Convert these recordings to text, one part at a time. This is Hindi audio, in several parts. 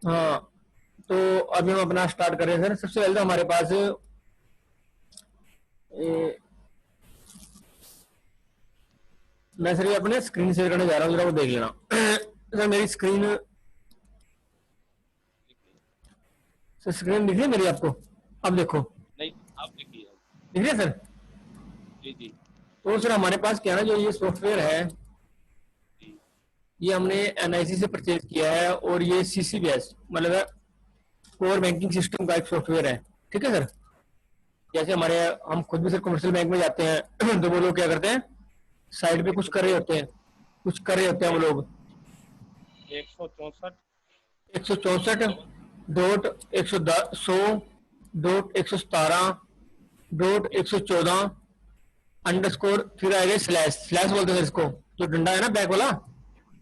हाँ, तो अभी हम अपना स्टार्ट कर रहे हैं सर। सबसे पहले तो हमारे पास ए, मैं सर ये अपने स्क्रीन शेयर करने जा रहा हूँ, जरा वो देख लेना। सर मेरी स्क्रीन, सर स्क्रीन दिख रही है मेरी आपको? अब देखो, नहीं, आप देखिए अब। दिख रही है सर? जी जी। तो सर हमारे पास क्या है ना, जो ये सॉफ्टवेयर है, जी। ये हमने एनआईसी से परचेज किया है, और ये सीसीबीएस मतलब कोर बैंकिंग सिस्टम का एक सॉफ्टवेयर है। ठीक है सर। जैसे हमारे, हम खुद भी सर कमर्शियल बैंक में जाते हैं तो वो लोग क्या करते हैं, साइड पे एक कुछ सौ कर रहे होते चौसठ हैं, कुछ कर रहे होते हैं वो लोग। 164 164 डॉट 100 100 डॉट 117 डॉट 114 अंडरस्कोर, फिर आएगा स्लैश, स्लैश बोलते हैं इसको, जो डंडा है ना बैक वाला,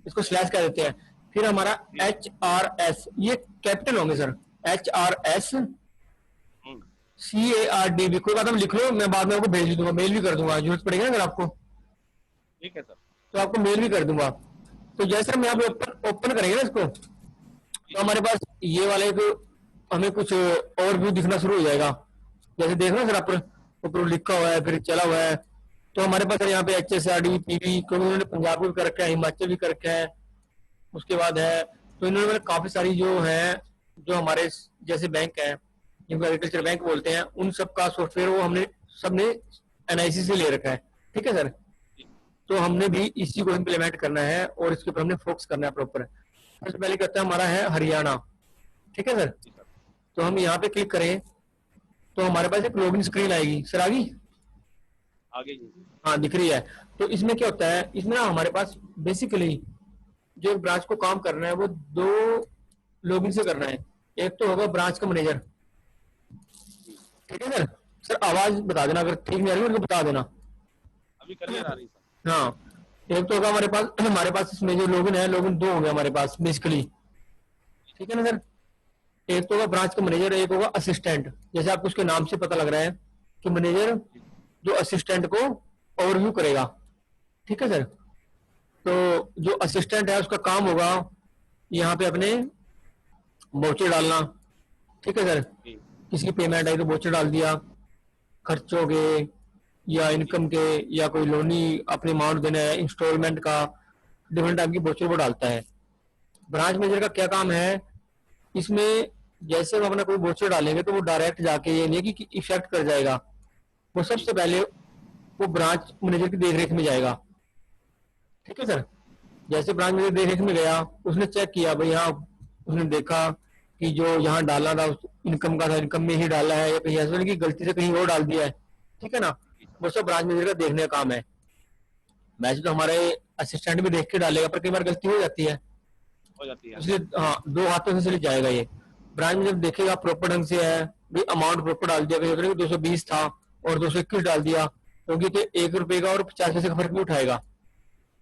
इसको स्लैश कह देते हैं। फिर हमारा जी। HRS, ये कैपिटल होंगे सर। HRS हम्म। CARDB, कोई बात, हम लिख लो, मैं बाद में आपको भेज दूंगा, मेल भी कर दूंगा, जरूरत पड़ेगी ना अगर आपको, ठीक है सर। तो आपको मेल भी कर दूंगा। तो जैसे हम यहाँ पे जी ओपन ओपन करेंगे ना इसको, जी। तो हमारे पास ये वाले एक, हमें कुछ और व्यू दिखना शुरू हो जाएगा। जैसे देखना सर, ऊपर ऊपर लिखा हुआ है, फिर चला हुआ है। तो हमारे पास यहाँ पे HSRD PV, क्योंकि उन्होंने पंजाब को भी कर रखा है, हिमाचल भी कर रखा है, उसके बाद है, तो इन्होंने मतलब काफी सारी जो है, जो हमारे जैसे बैंक है, जिनको एग्रीकल्चर बैंक बोलते हैं, उन सब का सॉफ्टवेयर वो हमने सबने एनआईसी से ले रखा है। ठीक है सर। जी। तो हमने भी इसी को इम्प्लीमेंट करना है, और इसके ऊपर हमने फोकस करना है प्रॉपर। सबसे पहले कहता है हमारा है हरियाणा। ठीक है सर। जी सर। तो हम यहाँ पे क्लिक करें, तो हमारे पास एक लॉगिन स्क्रीन आएगी सर, आ गई? आगे जी। हाँ दिख रही है। तो इसमें क्या होता है, इसमें ना हमारे पास बेसिकली जो एक ब्रांच को काम करना है, वो दो लॉगिन से करना है। एक तो होगा ब्रांच का मैनेजर। जी। ठीक है सर। सर आवाज बता देना, अगर ठीक नहीं आ रही है उनको बता देना। अभी क्लियर आ रही सर। हाँ, एक तो होगा हमारे पास इसमें जो लॉगिन है, लॉगिन दो होंगे हमारे पास बेसिकली। ठीक है ना सर। एक तो होगा ब्रांच का मैनेजर, एक होगा असिस्टेंट। जैसे आपको उसके नाम से पता लग रहा है कि मैनेजर जी जो असिस्टेंट को ओवरव्यू करेगा। ठीक है सर। तो जो असिस्टेंट है उसका काम होगा यहाँ पे अपने वोचर डालना। ठीक है सर। जी। किसी की पेमेंट आई तो वोचर डाल दिया, खर्चों के या जी इनकम के, या कोई लोनी अपने अमाउंट देना है, इंस्टॉलमेंट का, डिफरेंट टाइप की वोचर वो डालता है। ब्रांच मैनेजर का क्या काम है इसमें, जैसे हम अपना कोई वोचर डालेंगे तो वो डायरेक्ट जाके, ये नहीं कि इफेक्ट कर जाएगा, वो जी। सबसे पहले वो ब्रांच मैनेजर की देखरेख में जाएगा। ठीक है सर। जैसे ब्रांच मैनेजर देखरेख में गया, उसने चेक किया भाई, यहाँ उसने देखा कि जो यहाँ डालना था इनकम का था, इनकम में ही डाला है, या कहीं ऐसा नहीं कि गलती से कहीं और डाल दिया है। ठीक है ना। जी सर। वो सब ब्रांच मैनेजर का देखने का काम है। वैसे तो हमारे असिस्टेंट भी देख के डालेगा, पर कई बार गलती हो जाती है, हो जाती है इसलिए सर। हाँ दो हाथों से चले जाएगा ये। ब्रांच में जब देखेगा प्रॉपर ढंग से है, भाई अमाउंट प्रॉपर डाल दिया, कहीं 220 था और 221 डाल दिया, क्योंकि तो 1 रुपए का और 50 पैसे का फर्क भी उठाएगा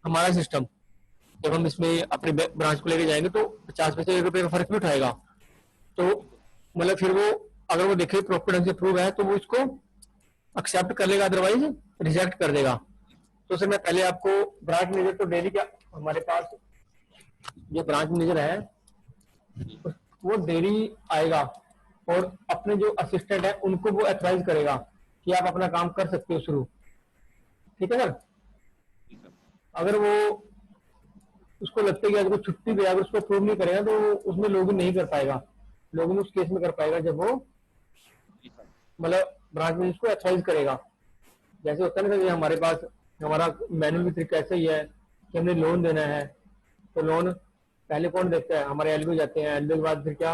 हमारा सिस्टम। जब हम इसमें अपने ब्रांच को लेके जाएंगे तो 50 पैसे 1 रुपए का फर्क भी उठाएगा। तो बिल्कुल। मतलब फिर वो, अगर वो देखे प्रॉपर ढंग से प्रूव है तो वो इसको एक्सेप्ट कर लेगा, अदरवाइज रिजेक्ट कर देगा। तो सर मैं पहले आपको ब्रांच मैनेजर तो डेली क्या, हमारे पास जो ब्रांच मैनेजर है जी वो डेली आएगा, और अपने जो असिस्टेंट है उनको वो एथराइज करेगा कि आप अपना काम कर सकते हो शुरू। ठीक है सर। जी सर। अगर वो, उसको लगता है कि अगर छुट्टी पे, अगर उसको अप्रूव नहीं करेगा तो उसमें लॉगिन नहीं कर पाएगा। लॉगिन उस केस में कर पाएगा जब वो जी सर। मतलब ब्रांच में इसको एथराइज करेगा। जैसे होता है ना सर, हमारे पास हमारा मैनुअल भी तरीका ऐसा ही है कि हमने लोन देना है, तो लोन पहले कौन देखता है, हमारे एलबी जाते हैं, एलबी के बाद फिर क्या,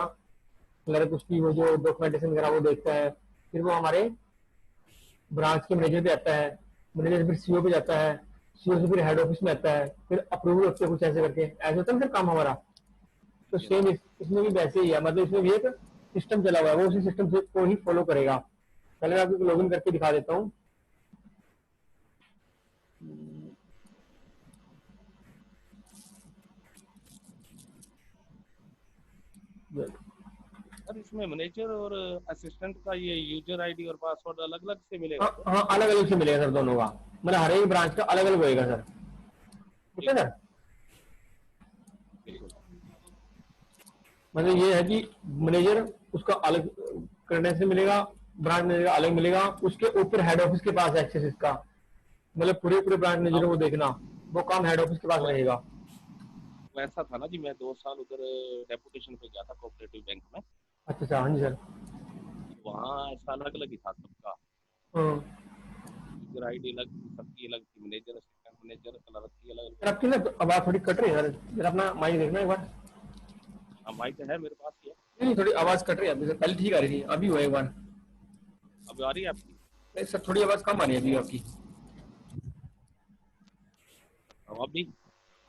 क्लर्क उसकी वो जो डॉक्यूमेंटेशन वगैरह वो देखता है, फिर वो हमारे ब्रांच के मैनेजर पे आता है, मैनेजर फिर सीओ पे जाता है, सीओ से फिर हेड ऑफिस में आता है, फिर अप्रूवल होते हैं कुछ ऐसे करके, ऐसे होता है ना फिर काम हमारा। तो जी सर। सेम इसमें भी वैसे ही है, मतलब इसमें भी एक सिस्टम चला हुआ है, वो उसी सिस्टम से को ही फॉलो करेगा। पहले मैं आपको लॉगिन करके दिखा देता हूँ। सर इसमें मैनेजर और असिस्टेंट का ये यूजर आईडी और पासवर्ड अलग अलग से मिलेगा हाँ क्या? हाँ, अलग अलग से मिलेगा सर दोनों का, मतलब हर एक ब्रांच का अलग अलग होएगा सर। ठीक है ठीक है सर। सर। बिल्कुल। मतलब ये है कि मैनेजर उसका अलग क्रेडेंशियल मिलेगा, ब्रांच मैनेजर का अलग मिलेगा, उसके ऊपर हेड ऑफिस के पास एक्सेस इसका, मतलब पूरे पूरे ब्रांच हाँ मैनेजर को देखना, वो काम हेड ऑफिस के पास वो रहेगा। वैसा था ना जी, मैं 2 साल उधर डेपुटेशन पे गया था कोऑपरेटिव बैंक में। अच्छा अच्छा, हाँ जी सर। वहाँ ऐसा अलग अलग ही था सबका। हाँ। यूजर आईडी अलग थी, सबकी अलग थी, मैनेजर असिस्टेंट मैनेजर अलग थी, अलग अलग सर आपकी थी। ना आवाज थोड़ी कट रही है सर, जरा अपना माइक देखना एक बार। हाँ माइक है मेरे पास ही है। नहीं थोड़ी आवाज कट रही है अभी सर, पहले ठीक आ रही थी, अभी हुआ एक बार। अब आ रही है आपकी? नहीं सर, थोड़ी आवाज कम आ रही है अभी आपकी। अब अभी?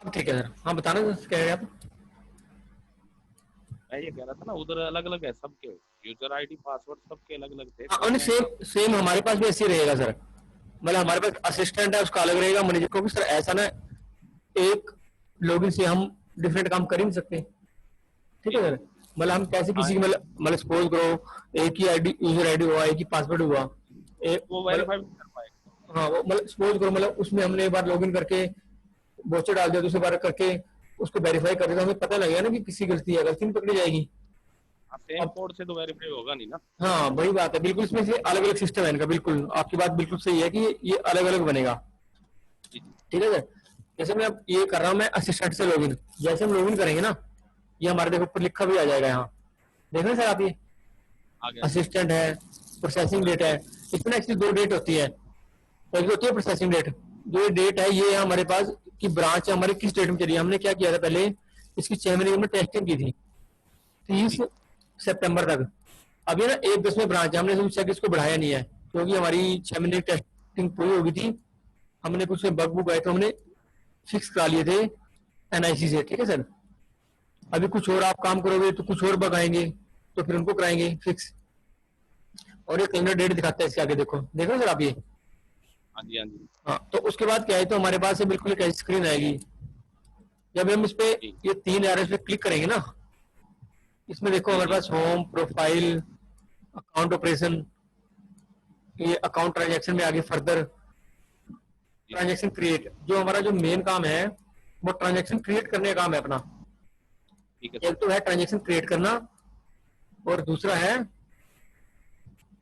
अब ठीक है सर, हाँ बताना सर, कह रहे हैं आप। मैं ये कह रहा था ना, उधर अलग अलग है सबके, यूजर आईडी पासवर्ड सबके अलग अलग थे, हाँ तो और मैं सेम वहाँ पे सेम हमारे पास भी ऐसे ही रहेगा सर। मतलब जी हमारे पास असिस्टेंट है उसका अलग रहेगा, मैनेजर को भी सर ऐसा ना, एक लॉगिन से हम डिफरेंट काम कर ही नहीं सकते। ठीक जी है जी सर। जी। मतलब हम कैसे हाँ किसी की मतलब सपोज करो एक ही आईडी यूजर आईडी हुआ, एक ही पासवर्ड हुआ, एक वो मतलब, वेरीफाई भी कर पाएगा। हाँ वो मतलब सपोज करो मतलब उसमें हमने एक बार लॉगिन करके वोचर डाल दिया, दूसरी बार करके उसको वेरीफाई कर दिया, तो हमें पता लगेगा ना कि किसी गलती है, गलती नहीं पकड़ी जाएगी। हाँ सेम अब कोड से तो वेरीफाई होगा नहीं ना। हाँ वही बात है, बिल्कुल इसमें से अलग अलग सिस्टम है इनका, बिल्कुल आपकी बात बिल्कुल सही है कि ये अलग अलग बनेगा। जी जी। ठीक है सर। जैसे मैं अब ये कर रहा हूँ मैं असिस्टेंट से लॉगिन, जैसे हम लॉगिन करेंगे ना, ये हमारे देखो ऊपर लिखा भी आ जाएगा यहाँ, देख रहे हैं सर आप ये, आ गया जी। असिस्टेंट है, प्रोसेसिंग डेट है। इसमें एक्चुअली दो डेट होती है, एक होती है प्रोसेसिंग डेट, जो ये डेट है ये है हमारे पास कि ब्रांच हमारे किस डेट में चली है। हमने क्या किया था पहले, इसकी 6 महीने में टेस्टिंग की थी, 30 सितंबर तक। अब ये ना 1/10 में ब्रांच है, हमने सोचा कि इसको बढ़ाया नहीं है, क्योंकि हमारी 6 महीने की टेस्टिंग पूरी हो गई थी, हमने कुछ बग बुग आए तो हमने फिक्स करा लिए थे एनआईसी से। ठीक है सर। अभी कुछ और आप काम करोगे तो कुछ और बग आएंगे, तो फिर उनको कराएंगे फिक्स। और ये कैलेंडर डेट दिखाता है इसके आगे, देखो देख रहे हो सर आप ये। हाँ जी हाँ जी। हाँ तो उसके बाद क्या है, तो हमारे पास ये बिल्कुल एक स्क्रीन आएगी, जब हम इस पे जी ये 3 एरर्स पे क्लिक करेंगे ना, इसमें देखो जी हमारे जी पास होम, प्रोफाइल, अकाउंट ऑपरेशन, ये अकाउंट ट्रांजैक्शन में आगे फर्दर, जी। ट्रांजैक्शन क्रिएट, जो हमारा जो मेन काम है वो ट्रांजैक्शन क्रिएट करने का काम है अपना। ठीक है सर। एक तो है ट्रांजैक्शन क्रिएट करना, और दूसरा है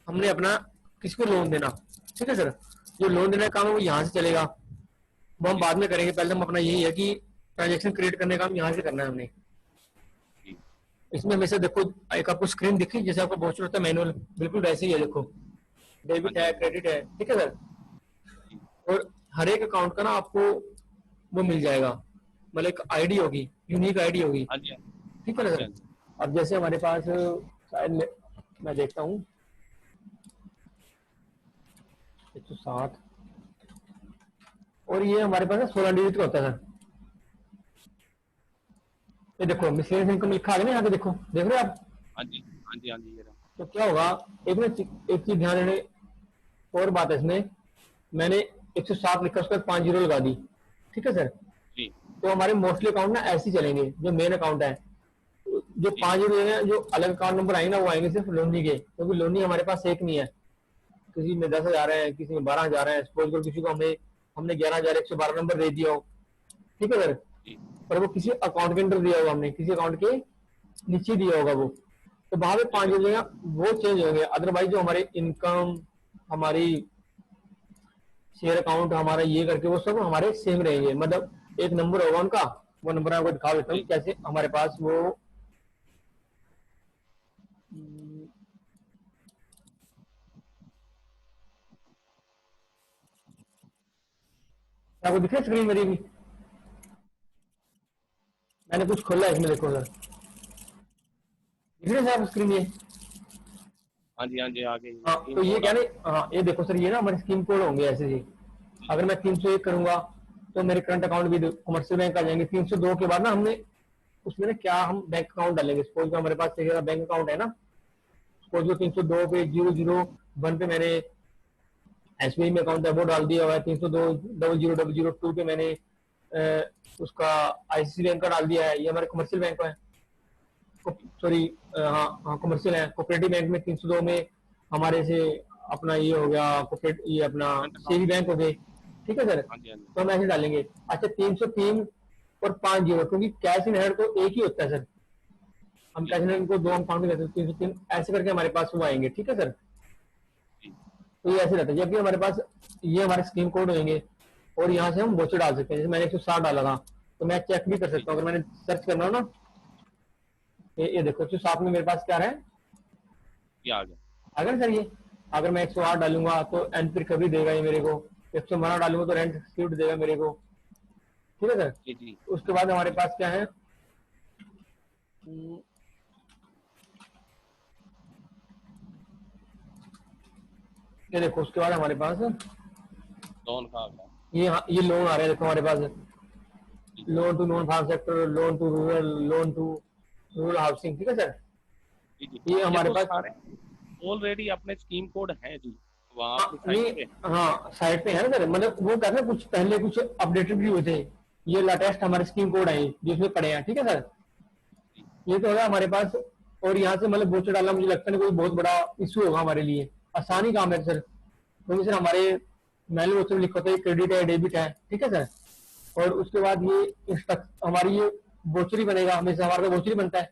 हमने अपना किसको लोन देना। ठीक है सर। जो लोन देने का काम है वो यहाँ से चलेगा, वो हम जी बाद में करेंगे, पहले हम अपना यही है कि ट्रांजैक्शन क्रिएट करने का काम यहाँ से करना है हमने। जी इसमें हमेशा देखो एक आपको स्क्रीन दिखी जैसे आपको बहुत होता है मैनुअल, बिल्कुल वैसे ही है देखो, हाँ डेबिट जी है हाँ जी। क्रेडिट है। ठीक है सर। जी और हर एक अकाउंट का ना आपको वो मिल जाएगा, मतलब एक आईडी होगी, यूनिक आईडी होगी। हाँ जी हाँ ठीक है ना जी। सर। हाँ जी अब जैसे हमारे पास शायद मैं देखता हूँ 107, और ये हमारे पास 16 डिजिट का होता है सर। ये देखो मिसलेनियस इनकम लिखा है ना यहाँ पे, देखो देख रहे हो आप। हाँ जी। हाँ जी हाँ जी ये रहा। तो क्या होगा, एक ना एक चीज ध्यान देने और बात है इसमें, मैंने 107 लिखा उसके बाद 5 जीरो लगा दी। ठीक है सर। जी तो हमारे मोस्टली अकाउंट ना ऐसे ही चलेंगे, जो मेन अकाउंट है, जो जी 5 जीरो है, जो अलग अकाउंट नंबर आएंगे ना वो आएंगे सिर्फ लोनी के, क्योंकि लोनी हमारे पास एक नहीं है, किसी में 10,000 है, किसी में 12,000 है, सपोज करो किसी को हमने हमने 11,112 नंबर दे दिया हो। ठीक है सर। जी पर वो किसी अकाउंट के अंदर दिया होगा, हमने किसी अकाउंट के नीचे दिया होगा वो, तो वहां पे ठीक 5 है जो सर। देगा वो चेंज होंगे, अदरवाइज जो हमारे इनकम, हमारी शेयर अकाउंट, हमारा ये करके वो सब हमारे सेम रहेंगे। मतलब एक नंबर होगा उनका, वो नंबर आपको दिखा देता हूँ जी कैसे हमारे पास वो आपको दिख रहा है स्क्रीन मेरी भी, मैंने कुछ खोला है इसमें, देखो सर दिख रहा है सर स्क्रीन ये। हाँ जी हाँ जी आ गई हाँ स्कीम तो ये कोड क्या आ नहीं, गया। हाँ ये देखो सर, ये ना हमारे स्कीम कोड होंगे ऐसे ही। जी अगर मैं 301 करूंगा तो मेरे करंट अकाउंट भी कमर्शियल बैंक आ जाएंगे। 302 के बाद ना हमने उसमें ना क्या हम बैंक अकाउंट डालेंगे, सपोज हमारे पास एक बैंक अकाउंट है ना, सपोज 302 पे 001 पे मैंने एसबीआई में अकाउंट है वो डाल दिया हुआ है, 302 0002 पे मैंने उसका आईसीसी बैंक का डाल दिया है, ये हमारे कमर्शियल बैंक का है, सॉरी हाँ हाँ कमर्शियल है। कोऑपरेटिव बैंक में 302 में हमारे से अपना ये हो गया कोऑपरेट, ये अपना करंट सेवी अकाउंट। बैंक हो गए। ठीक है सर। हाँ जी हाँ जी। तो हम ऐसे डालेंगे। अच्छा 303 और 5 जीरो, क्योंकि कैश इन हैंड तो एक ही होता है सर, हम जी कैसे ना इनको 2 अकाउंट में 303 ऐसे करके हमारे पास वो आएंगे, ठीक है सर। जी तो ये ऐसे रहता है, जबकि हमारे पास ये हमारे स्कीम कोड होंगे और यहाँ से हम वोचर डाल सकते हैं। जैसे मैंने 160 डाला था, तो मैं चेक भी कर जी सकता हूँ। जी अगर मैंने सर्च करना हो ना, ये देखो 160 में मेरे पास क्या है, ये आ गया। अगर सर ये, अगर मैं 108 डालूंगा तो एनपी रिकवरी देगा ये मेरे को, 112 डालूंगा तो रेंट एक्सक्यूट देगा मेरे को, ठीक है सर। जी जी उसके बाद हमारे जी पास क्या है, ये देखो उसके बाद हमारे पास लोन का आ गया। ये लोन आ रहे हैं, देखो हमारे पास जी loan to non farm sector, loan to rural, loan to rural housing, ठीक है सर। जी जी। ये ये हमारे तो पास, सारे ऑलरेडी अपने स्कीम कोड हैं जी, वहाँ हाँ अपनी नहीं, साइट पे। हाँ साइट पे है ना सर, मतलब वो कहते हैं कुछ पहले कुछ अपडेटेड भी हुए थे, ये लेटेस्ट हमारे स्कीम कोड है जिसमें पड़े हैं, ठीक है सर। जी ये तो होगा हमारे पास। और यहाँ से मतलब वोचर डालना मुझे लगता नहीं कोई बहुत बड़ा इशू होगा हमारे लिए, आसानी काम है सर, क्योंकि सर हमारे मैनुअल वोचर में लिखा होता है क्रेडिट है डेबिट है, ठीक है सर। और उसके बाद ये हमारी ये वोचर ही बनेगा, हमेशा हमारा तो वोचर ही बनता है।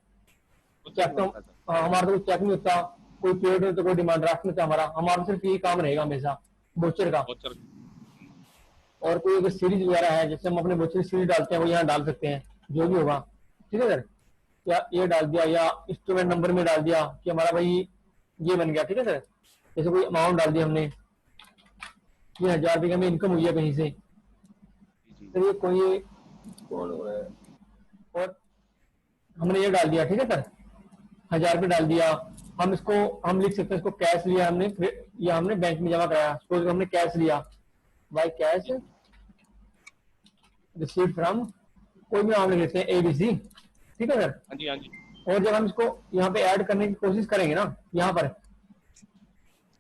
कुछ चेक नहीं तो बनता सर। हमारा तो चेक नहीं होता, कोई पेड नहीं होता, कोई डिमांड ड्राफ्ट नहीं होता, हमारा सिर्फ यही काम रहेगा हमेशा वोचर का। वोचर। और कोई अगर सीरीज वगैरह है, जैसे हम अपने वोचर सीरीज डालते हैं वो यहाँ डाल सकते हैं, जो भी होगा, ठीक है सर। या ये डाल दिया या इंस्ट्रूमेंट नंबर में डाल दिया कि हमारा भाई ये बन गया, ठीक है सर। जैसे कोई अमाउंट डाल दिया हमने, ये 1000 रुपये की हमें इनकम हुई है कहीं से, जी जी तो ये कोई कौन हो रहा है, और हमने ये डाल दिया, ठीक है सर, 1000 रुपये डाल दिया। हम इसको हम लिख सकते हैं, इसको कैश लिया हमने, या हमने बैंक में जमा कराया, सपोज हमने कैश लिया, बाई कैश जी रिसीव फ्रॉम, कोई भी नाम लिख देते हैं एबीसी, ठीक है सर। हाँ जी हाँ जी। और जब हम इसको यहाँ पे ऐड करने की कोशिश करेंगे ना, यहाँ पर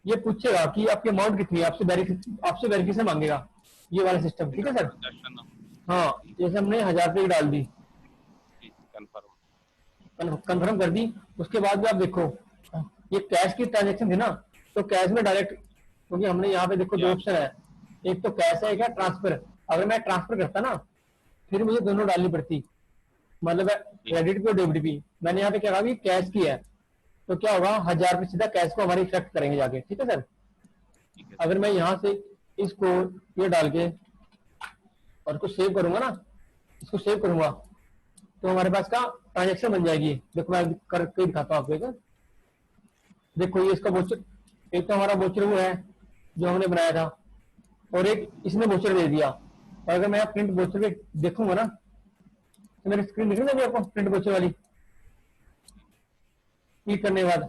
ये पूछेगा कि आपकी अमाउंट कितनी है, आपसे वेरिफिकेशन मांगेगा, ये वाला सिस्टम, ठीक है सर। ट्रांजैक्शन। हाँ, जी जैसे हमने 1000 रुपये की डाल दी, जी कंफर्म। कंफर्म कर दी। उसके बाद भी आप देखो, ये कैश की ट्रांजेक्शन थी ना, तो कैश में डायरेक्ट, क्योंकि हमने यहाँ पे देखो दो या ऑप्शन है, एक तो कैश है, एक है ट्रांसफर। अगर मैं ट्रांसफर करता ना, फिर मुझे दोनों डालनी पड़ती, मतलब जी क्रेडिट पे और डेबिट भी। मैंने यहाँ पे क्या कहा कि कैश की है, तो क्या होगा, 1000 रुपये सीधा कैश को हमारे इफेक्ट करेंगे जाके, ठीक है सर। ठीक है अगर सर। मैं यहाँ से इसको ये डाल के और इसको सेव करूंगा ना, इसको सेव करूंगा, तो हमारे पास का ट्रांजेक्शन बन जाएगी। देखो मैं करके दिखाता हूँ आपको एक। देखो ये इसका वोचर, एक तो हमारा वोचर वो है जो हमने बनाया था, और एक इसने वोचर दे दिया। और अगर मैं प्रिंट वोचर पे देखूंगा ना, तो मेरी स्क्रीन दिख रही है आपको प्रिंट वोचर वाली, क्लिक करने के बाद,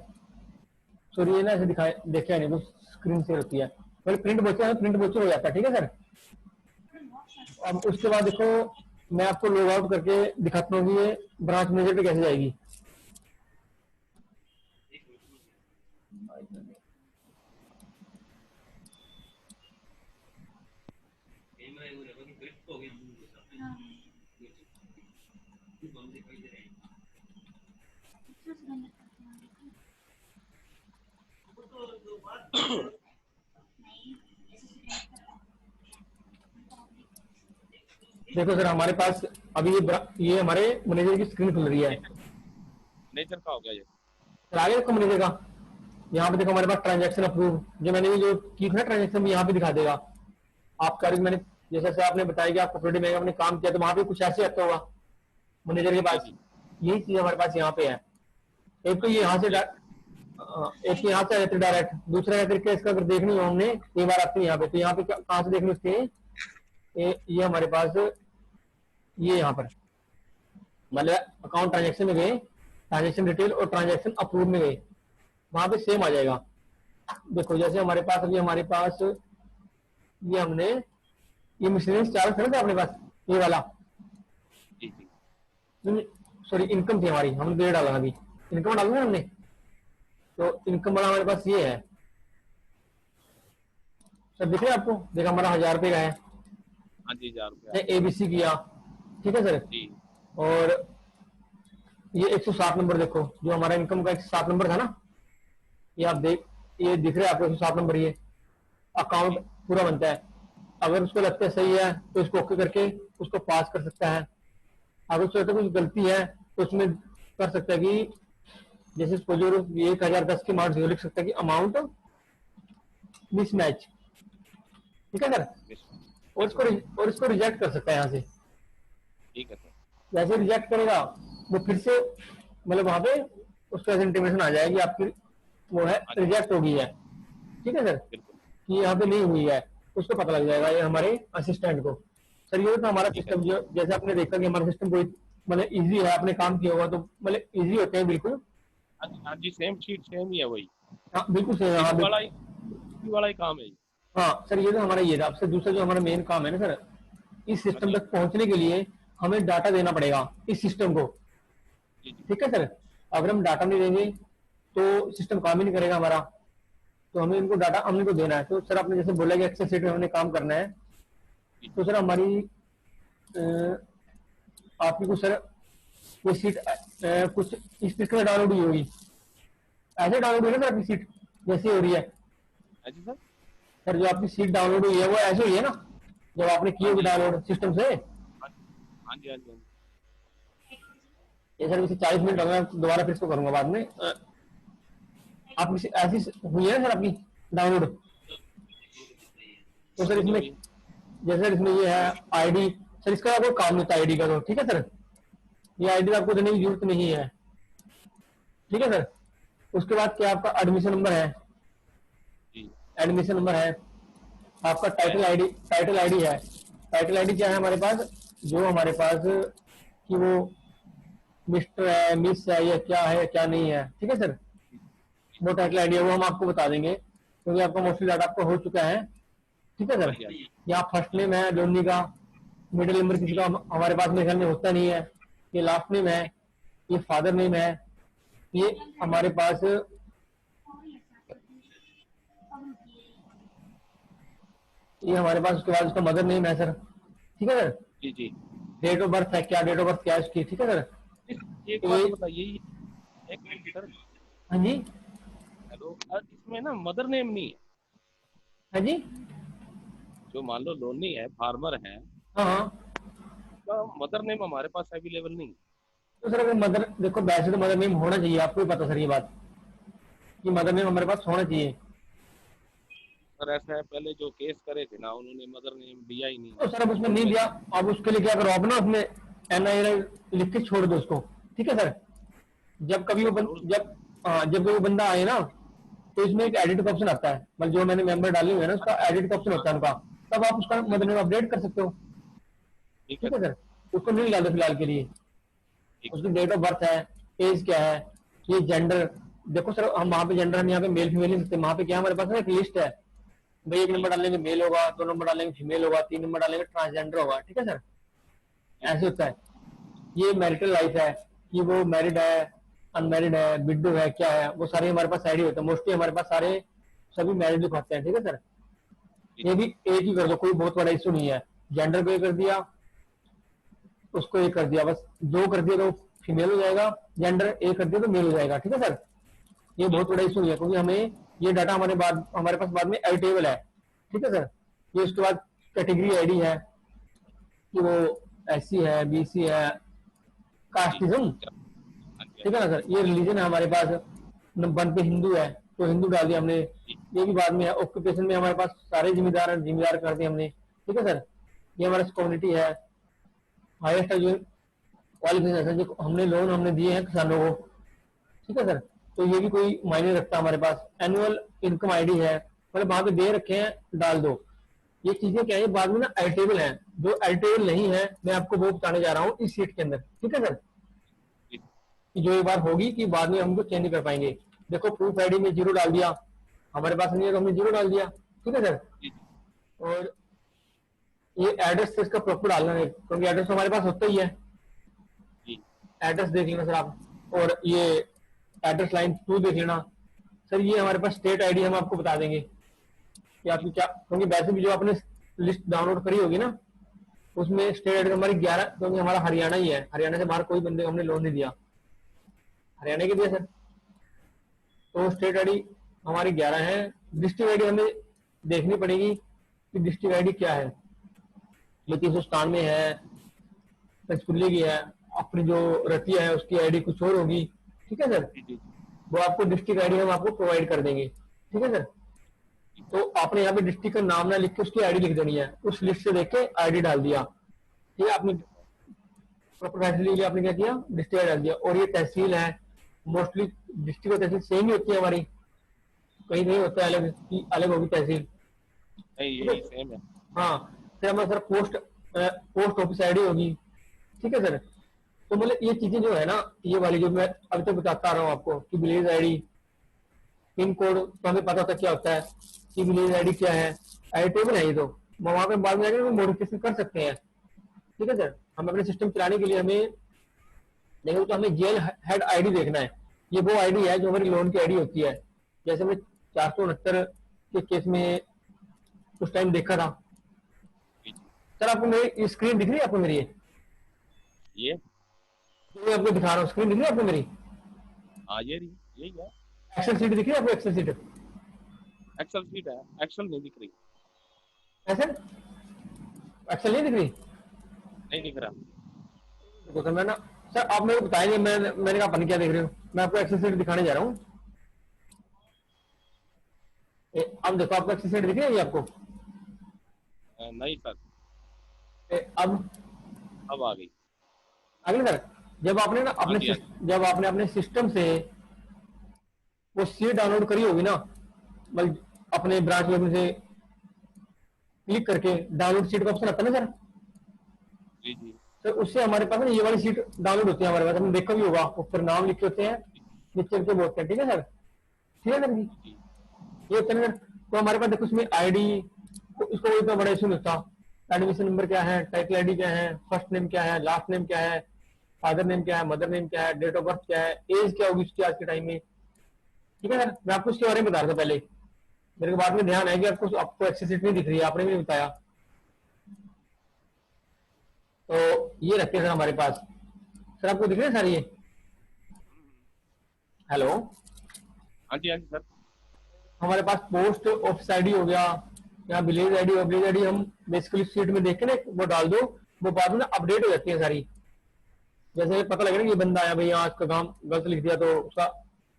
सॉरी ये ना ऐसे दिखाए देखा नहीं, वो स्क्रीन से होती है, पर प्रिंट वोचर प्रिंट वोचर हो जाता है, ठीक है सर। अब उसके बाद देखो, मैं आपको लॉग आउट करके दिखाता हूँ कि ये ब्रांच मैनेजर पे कैसे जाएगी। देखो सर हमारे पास अभी ये हमारे मैनेजर की स्क्रीन खुल रही है। नेचर का हो गया ये। सर आगे देखो मैनेजर का, यहाँ पे देखो हमारे पास ट्रांजैक्शन अप्रूव, जो मैंने जो की थी ना ट्रांजैक्शन भी यहाँ पे दिखा देगा आपका। मैंने जैसे आपने बताया कि आप प्रोपर्टी में आपने काम किया, तो वहां पे कुछ ऐसे आता होगा मैनेजर के जी पास। जी यही चीज हमारे पास यहाँ पे है। एक तो ये यहाँ से एक तो यहाँ से आ जाती है डायरेक्ट, दूसरा करके इसका अगर देखनी हो हमने, कई बार आती है यहाँ पे, तो यहाँ पे कहाँ से देखनी उसके, ये हमारे पास ये यहाँ पर, मतलब अकाउंट ट्रांजेक्शन में गए, ट्रांजेक्शन डिटेल और ट्रांजेक्शन अप्रूव में गए, वहां पे सेम आ जाएगा। देखो जैसे हमारे पास अभी हमारे पास ये हमने ये मिसलेनियस चार्ज था ना अपने पास, ये वाला, जी जी सॉरी इनकम थी हमारी, हमने ये डाला अभी, इनकम डालना है हमने, तो इनकम वाला हमारे पास ये है सर, दिख रहा है आपको, देखा हमारा 1000 रुपये का है, हाँ जी 1000 रुपया। एबीसी किया, ठीक है सर। जी और ये 160 नंबर देखो, जो हमारा इनकम का 160 नंबर था ना, ये आप देख, ये दिख रहा है आपको 160 नंबर, ये अकाउंट जी पूरा बनता है। अगर उसको लगता है सही है तो इसको ओके करके उसको पास कर सकता है। अगर उसको लगता है कुछ गलती है तो उसमें कर सकता है कि जैसे सपोज 1010 की मार्क्स लिख सकता है कि अमाउंट मिसमैच, ठीक है सर। और ठीक है सर। इसको रिजेक्ट कर सकता है यहाँ से। ठीक है सर। जैसे रिजेक्ट करेगा वो फिर से मतलब वहां पे उसका इंटीमेशन आ जाएगी आपकी वो है हाँ जी। रिजेक्ट हो गई है, ठीक है सर, बिल्कुल। कि यहाँ पे नहीं हुई है, उसको पता लग जाएगा ये हमारे असिस्टेंट को। सर ये तो हमारा ठीक है सिस्टम जो जैसे आपने देखा कि हमारा सिस्टम कोई मतलब इजी है, आपने काम किया होगा तो मतलब इजी होते हैं बिल्कुल। हाँ जी, हाँ जी, सेम शीट सेम ही है वही। हाँ बिल्कुल सही है, हाँ इसी वाला बिल्कुल। ही, इसी वाला ही काम है ये। हाँ सर ये तो हमारा ये था। आपसे दूसरा जो हमारा मेन काम है ना सर, इस हाँ सिस्टम जी। तक पहुंचने के लिए हमें डाटा देना पड़ेगा इस सिस्टम को, जी जी। ठीक है सर। अगर हम डाटा नहीं देंगे तो सिस्टम काम ही नहीं करेगा हमारा। तो हमें इनको डाटा हमने को देना है। तो सर आपने जैसे बोला कि एक्सेल शीट में हमने काम करना है, जी तो जी। सर हमारी आपकी कुछ सर वो सीट कुछ इस तरह डाउनलोड हुई होगी, ऐसे डाउनलोड हुई है ना सर आपकी सीट जैसी हो रही है। हाँ जी सर। सर जो आपकी सीट डाउनलोड हुई है वो ऐसे हुई है ना जब आपने की हाँ होगी जी। डाउनलोड सिस्टम से। हाँ हाँ जी। हाँ जी। हाँ जी। ये सर इसे 40 मिनट होगा, दोबारा फिर इसको करूंगा बाद में। आपकी ऐसी हुई है सर आपकी डाउनलोड। तो सर अभी नहीं इसमें हुई। जैसे सर इसमें ये है आईडी, सर इसका कोई काम नहीं होता आईडी का, तो ठीक है सर, ये आईडी आपको देने की जरूरत नहीं है, ठीक है सर। उसके बाद क्या आपका एडमिशन नंबर है, जी एडमिशन नंबर है आपका, है। टाइटल आईडी है। टाइटल आईडी क्या है हमारे पास, जो हमारे पास कि वो मिस्टर है मिस है या क्या है क्या नहीं है, ठीक है सर। वो टाइटल आईडी है वो हम आपको बता देंगे क्योंकि आपका मोस्टली डाटा आपका हो चुका है, ठीक है हाँ सर। जी। हाँ जी। यहाँ फर्स्ट नेम है लोनी का, मिडिल नंबर किसी का हमारे पास मेरे ख्याल में होता नहीं है, ये लास्ट नेम है, ये फादर नेम है, ये हमारे पास उसके बाद उसका मदर नेम है सर, ठीक है सर। जी जी। डेट ऑफ बर्थ है, क्या डेट ऑफ बर्थ क्या है उसकी, ठीक है सर। एक बात एज, बताइए, एक मिनट सर। हाँ जी, हेलो, इसमें ना मदर नेम नहीं है। हाँ जी, जो मान लो लोनी है, फार्मर है, हाँ हाँ। उसका मदर नेम हमारे पास अवेलेबल नहीं है। तो सर अगर मदर देखो वैसे तो मदर नेम होना चाहिए, आपको भी पता सर ये बात कि मदर नेम हमारे पास होना चाहिए। सर ऐसा है, पहले जो केस करे थे ना, उन्होंने मदर नेम दिया ही नहीं। तो सर अब उसमें और नहीं मैं दिया, अब उसके लिए क्या करो आप ना उसमें NIN लिख के छोड़ दो उसको, ठीक है सर। जब कभी वो जरूर। जब हाँ जब कोई वो बंदा आए ना तो इसमें एक एडिट का ऑप्शन आता है, मतलब जो मैंने मेंबर डाले हुए हैं ना उसका एडिट का ऑप्शन हाँ, होता है उनका, तब आप उसका जी मदर जी। नेम अपडेट कर सकते हो, ठीक है ठीक है सर। सर। उसको नहीं डालते फिलहाल के लिए। ठीक है। उसकी डेट ऑफ बर्थ है, एज क्या है, ये जेंडर, देखो सर हम वहाँ पे जेंडर हम यहाँ पे मेल फीमेल नहीं सकते, वहाँ पे क्या हमारे पास ना एक लिस्ट है भाई, एक जी नंबर डालेंगे मेल होगा, 2 नंबर डालेंगे फीमेल होगा, 3 नंबर डालेंगे ट्रांसजेंडर होगा, ठीक है सर। जी। ऐसे होता है। ये मैरिटल लाइफ है कि वो मैरिड है अनमैरिड है विडो है क्या है, वो सारे हमारे पास आईडी होते हैं, मोस्टली हमारे पास सारे सभी मैरिड लिखवाते हैं, ठीक है सर। जी ये जी। भी एक ही कर दो, कोई बहुत बड़ा इशू नहीं है। जेंडर को ये कर दिया, उसको एक कर दिया, बस दो कर दिया तो फीमेल हो जाएगा, जेंडर एक कर दिया तो मेल हो जाएगा, ठीक है सर। ये जी बहुत बड़ा इशू नहीं है क्योंकि हमें ये डाटा हमारे पास बाद में एडिटेबल है, ठीक है सर। ये उसके बाद कैटेगरी आईडी है कि वो SC है BC है, जी। कास्टिज्म, हाँ जी। हाँ ठीक है ना सर। ये रिलीजन है हमारे पास, नंबर 1 पे हिंदू है तो हिंदू डाल दिया हमने, जी। ये भी बाद में है। ऑक्यूपेशन में हमारे पास सारे जिम्मेदार कर दिए हमने, ठीक है सर। ये हमारा कम्युनिटी है, हाईएस्ट जो क्वालिफिकेशन जो हमने लोन हमने दिए हैं किसानों को, ठीक है सर। तो ये भी कोई मायने रखता है हमारे पास। एनुअल इनकम आईडी है, मतलब वहां पे दे रखे हैं, डाल दो। ये चीजें क्या है बाद में ना एडिटेबल है, जो एडिटेबल नहीं है मैं आपको वो बताने जा रहा हूँ इस सीट के अंदर, ठीक है सर। जी कि जो एक बार होगी कि बाद में हमको चेंज कर पाएंगे। देखो प्रूफ आईडी में 0 डाल दिया, हमारे पास नहीं है तो हमने 0 डाल दिया, ठीक है सर। जी। जी और ये एड्रेस से इसका प्रॉपर डालना है क्योंकि एड्रेस तो हमारे पास होता ही है। जी। एड्रेस देख लेना सर आप, और ये एड्रेस लाइन 2 देख लेना सर। ये हमारे पास स्टेट आईडी हम आपको बता देंगे कि जी। आपकी क्या, क्योंकि वैसे भी जो आपने लिस्ट डाउनलोड करी होगी ना उसमें स्टेट आईडी हमारी 11, क्योंकि हमारा हरियाणा ही है, हरियाणा से बाहर कोई बंदे को हमने लोन नहीं दिया, हरियाणा के दिया सर। तो स्टेट आईडी हमारी 11 है। डिस्ट्रिक्ट आईडी हमें देखनी पड़ेगी कि डिस्ट्रिक्ट आईडी क्या है, ये 397 में है, पंचकुले की है, अपनी जो रतिया है उसकी आईडी कुछ और होगी, ठीक है सर। जी जी वो आपको डिस्ट्रिक्ट आईडी हम आपको प्रोवाइड कर देंगे, ठीक है सर। तो आपने यहाँ पे डिस्ट्रिक्ट का नाम ना लिख के उसकी आईडी लिख देनी है, उस लिस्ट से देख के आईडी डाल दिया, ठीक है। आपने प्रॉपर फैसिलिटी के लिए आपने क्या किया, डिस्ट्रिक्ट डाल दिया। और ये तहसील है, मोस्टली डिस्ट्रिक्ट और तहसील सेम ही होती है हमारी, कहीं नहीं होता है अलग की अलग होगी तहसील, नहीं, ठीक है। यही सेम है। हाँ, फिर हमारे सर पोस्ट ऑफिस आईडी होगी, ठीक है सर। तो मतलब ये चीजें जो है ना, ये वाली जो मैं अभी तक बताता आ रहा हूँ आपको कि विलेज आईडी, पिन कोड तो हमें पता होता क्या होता है कि विलेज आईडी क्या है, आई टेबल है ये तो वहां पे बाद में जाकर मॉडिफिकेशन कर सकते हैं, ठीक है सर। हम अपने सिस्टम चलाने के लिए हमें देखो तो हमें जेल हेड आईडी देखना है। ये वो आईडी है जो हमारी लोन की आईडी होती है, जैसे हमने 469 के केस में उस टाइम देखा था। जी जी। सर आपको मेरी स्क्रीन दिख रही है, आपको मेरी ये जो मैं आपको दिखा रहा हूँ, स्क्रीन दिख रही है आपको मेरी? हाँ, ये रही, यही है। एक्सेल सीट दिख रही है आपको? एक्सेल सीट एक्सेल शीट है, एक्सेल नहीं दिख रही। है सर? एक्सेल नहीं दिख रही? नहीं दिख रहा। देखो सर मैं ना, सर आप मेरे को बताएंगे, मैंने कहा अपन क्या देख रहे हो, मैं आपको एक्सेल सीट दिखाने जा रहा हूँ। अब देखो आपको एक्सेल सीट दिख रही है ये आपको? नहीं सर, अब अब आ गई। अगले सर, जब आपने ना हाँ अपने जी हाँ जी। जब आपने अपने सिस्टम से वो सीट डाउनलोड करी होगी ना, मतलब अपने ब्रांच में से क्लिक करके डाउनलोड सीट का ऑप्शन आता है ना सर, जी जी तो उससे हमारे पास ना ये वाली सीट डाउनलोड होती है हमारे पास, हमने देखा भी होगा, ऊपर नाम लिखे होते हैं, नीचे के बोलते हैं, ठीक है सर, ठीक है सर जी। जी। ये होता है ना सर, तो हमारे पास देखो इसमें आईडी, तो इसको कोई इतना बड़ा इशू नहीं होता। एडमिशन नंबर क्या है, टाइटल आईडी क्या है, फर्स्ट नेम क्या है, लास्ट नेम क्या है, फादर नेम क्या है, मदर नेम क्या है, डेट ऑफ बर्थ क्या है, एज क्या होगी उसकी आज के टाइम में, ठीक है सर। मैं आपको इसके बारे में बता रहा था पहले, मेरे को बाद में ध्यान है कि आपको आपको एक्सेसिट नहीं दिख रही है, आपने भी नहीं बताया। तो ये रखते हैं सर हमारे पास। सर आपको दिख रहे हैं सर ये? हेलो, हाँ जी हाँ जी सर। हमारे पास पोस्ट ऑफिस आईडी हो गया या विलेज आईडी और विलेज आईडी, हम बेसिकली सीट में देख के ना वो डाल दो, वो बाद में अपडेट हो जाती है सारी। जैसे पता लगे ना ये बंदा आया भाई आज का काम गलत लिख दिया, तो उसका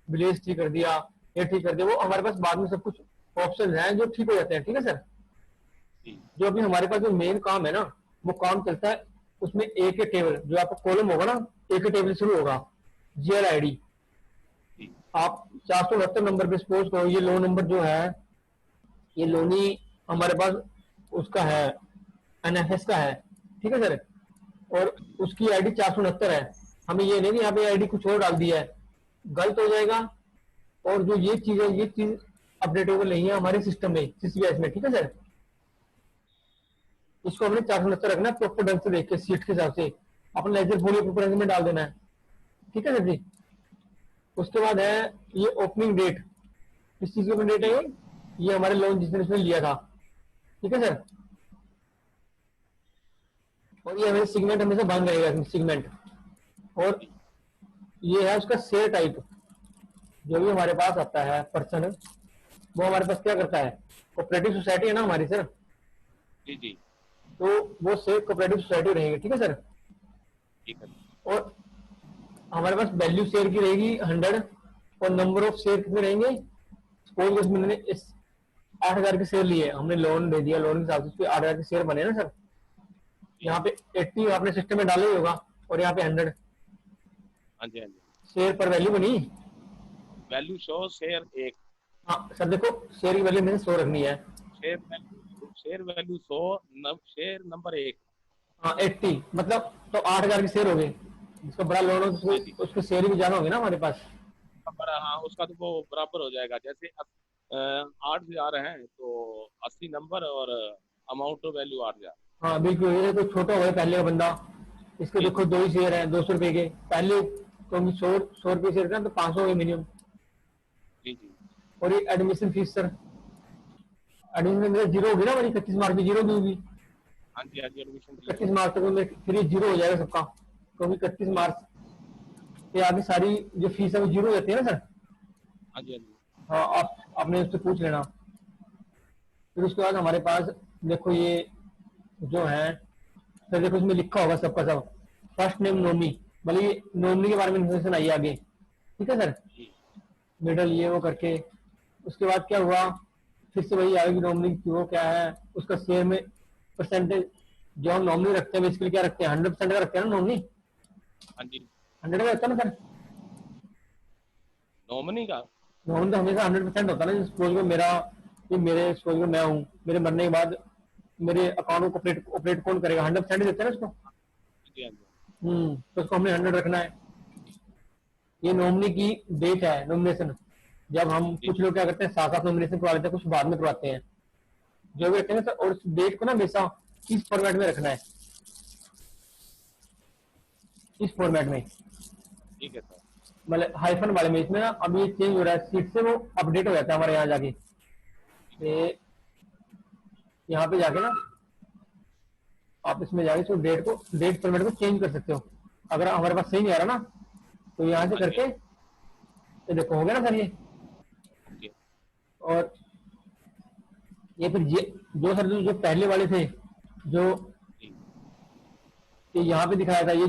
विलेज ठीक कर दिया, ये ठीक कर दिया, वो हमारे पास बाद में सब कुछ ऑप्शन हैं जो ठीक हो जाते हैं, ठीक है सर। जी जो अभी हमारे पास जो मेन काम है ना, वो काम चलता है उसमें एक टेबल, जो आपका कॉलम होगा ना, एक टेबल शुरू होगा, जीएल आईडी। जी आप 469 नंबर पे सपोज करो, ये लोन नंबर जो है, ये लोनी हमारे पास उसका है, एनएफएस का है, ठीक है सर। और उसकी आईडी 469 है। हमें ये नहीं यहाँ पे आईडी कुछ और डाल दी है, गलत हो जाएगा। और जो ये चीज है, ये चीज अपडेटेबल नहीं है हमारे सिस्टम में, सीसीबीएस में, ठीक है सर। इसको हमने 469 रखना है, प्रॉपर ढंग से देख के सीट के हिसाब से अपना लेजर फोलियो प्रॉपर ढंग में डाल देना है, ठीक है सर जी। उसके बाद है ये ओपनिंग डेट, किस चीज की ओपनिंग डेट है ये हमारे लोन जिसने इसमें लिया था, ठीक है सर। और ये हमें सिगमेंट हमेशा बंद रहेगा, सिगमेंट। और ये है उसका शेयर टाइप, जो भी हमारे पास आता है पर्सन, वो हमारे पास क्या करता है, कोऑपरेटिव सोसाइटी है ना हमारी सर, जी जी। तो वो शेयर कोऑपरेटिव सोसाइटी रहेगी, ठीक है सर। ठीक है। और हमारे पास वैल्यू शेयर की रहेगी 100, और नंबर ऑफ शेयर कितने रहेंगे, सपोज मैंने इस 8,000 के शेयर लिए, हमने लोन दे दिया, लोन के हिसाब से 8,000 के शेयर बने ना सर। यहाँ पे 80 आपने सिस्टम में डाला ही होगा, और यहाँ पे 100 हाँ जी हाँ जी। शेयर पर वैल्यू बनी। वैल्यू शो शेयर एक। हाँ सर देखो, शेयर की वैल्यू मैंने 100 रखनी है। शेयर वैल्यू 100, शेयर नंबर एक। हाँ 80 मतलब तो 8,000 के शेयर हो गए, जिसका बड़ा लोन हो हाँ जी। उसके शेयर भी ज्यादा होंगे ना हमारे पास। नंबर, हाँ, उसका तो वो बराबर हो जाएगा। जैसे 8,000 हैं तो 80 नंबर और अमाउंट टू वैल्यू 8,000। हाँ बिल्कुल, ये तो छोटा हुआ है पहले का बंदा, इसके जी देखो जी 2 ही शेयर है 200 रुपए के पहले, तो 100 रुपए शेयर था तो 500 हुए मिनिमम। जी जी। और ये admission fees sir, admission fees zero होगी ना हमारी, 31 मार्च में जीरो भी होगी। हाँ जी हाँ जी। एडमिशन फीस 31 मार्च तक में फिर ये जीरो हो जाएगा सबका, क्योंकि 31 मार्च से आगे सारी जो फीस है वो जीरो हो जाती है ना सर। हाँ जी हाँ जी। हाँ आप आपने उससे पूछ लेना। फिर उसके बाद हमारे पास देखो ये जो है, फिर देखो इसमें लिखा होगा सबका सब, फर्स्ट नेम नोमी, मतलब ये नॉमिनी के बारे में इन्फॉर्मेशन आई आगे, ठीक है सर। जी मिडल ये वो करके उसके बाद क्या हुआ, फिर से वही आएगी नॉमिनी की वो क्या है उसका शेयर में परसेंटेज। जो हम नॉमिनी रखते हैं बेसिकली क्या रखते हैं, 100% का रखते हैं ना नॉमिनी, हाँ जी। 100 का रहता है ना सर। नॉमिनी का। नॉमिनी तो हमेशा 100% होता है ना। सपोज में मेरा, ये मेरे सपोज में मैं हूँ, मेरे मरने के बाद मेरे अकाउंट को ऑपरेट ऑपरेट कौन करेगा, 100% देते हैं ना उसको। जी हाँ जी। तो उसको हमने 100 रखना है। ये नॉमिनी की डेट है, नॉमिनेशन। जब हम जी कुछ लोग क्या करते हैं साथ साथ नॉमिनेशन करवा लेते हैं, कुछ बाद में करवाते हैं, जो भी रखते हैं सर। और उस डेट को ना हमेशा इस फॉर्मेट में रखना है, इस फॉर्मेट में, ठीक है सर। मतलब हाइफन वाले में। इसमें ना अब ये चेंज हो रहा है सीट से, वो अपडेट हो जाता है हमारे यहाँ जाके। ये यहाँ पे जाके ना आप इसमें जाके तो डेट को, डेट फॉर्मेट को चेंज कर सकते हो। अगर हमारे पास सही नहीं आ रहा ना, तो यहाँ से हाँ जी। करके ये देखो हो गया ना सर ये। ओके। और ये फिर ये जो सर जो पहले वाले थे, जो जी ये यहाँ पे दिखाया था, ये